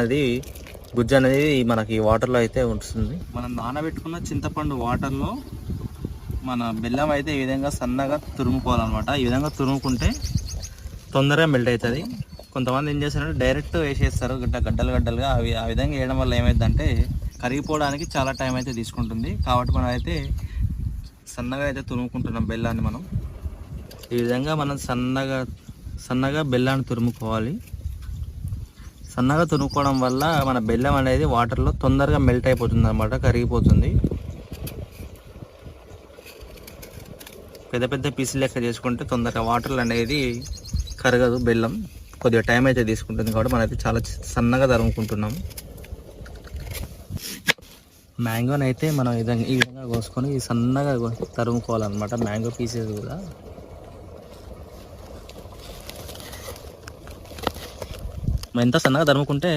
అది గుజ్జు అనేది మనకి వాటర్లో అయితే ఉంటుంది. మనం నానబెట్టుకున్న చింతపండు వాటర్లో మన బెల్లం అయితే ఈ విధంగా సన్నగా తురుముకోవాలన్నమాట. ఈ విధంగా తురుముకుంటే తొందరగా మెల్ట్ అవుతుంది. కొంతమంది ఏం చేస్తారంటే డైరెక్ట్ వేసేస్తారు గడ్డలుగా. ఆ విధంగా వేయడం వల్ల ఏమైందంటే కరిగిపోవడానికి చాలా టైం అయితే తీసుకుంటుంది. కాబట్టి మనం అయితే సన్నగా అయితే తురుముకుంటున్నాం బెల్లాన్ని. మనం ఈ విధంగా మనం సన్నగా బెల్లాన్ని తురుముకోవాలి. సన్నగా తురుముకోవడం వల్ల మన బెల్లం అనేది వాటర్లో తొందరగా మెల్ట్ అయిపోతుంది అన్నమాట, కరిగిపోతుంది. పెద్ద పీసులు లెక్క చేసుకుంటే తొందరగా వాటర్ అనేది కరగదు. బెల్లం కొద్దిగా టైం అయితే తీసుకుంటుంది. కాబట్టి మనమైతే చాలా సన్నగా తరుముకుంటున్నాము. మ్యాంగోని అయితే మనం ఈ విధంగా కోసుకొని సన్నగా తరుముకోవాలన్నమాట. మ్యాంగో పీసెస్ కూడా ఎంత సన్నగా తరుముకుంటే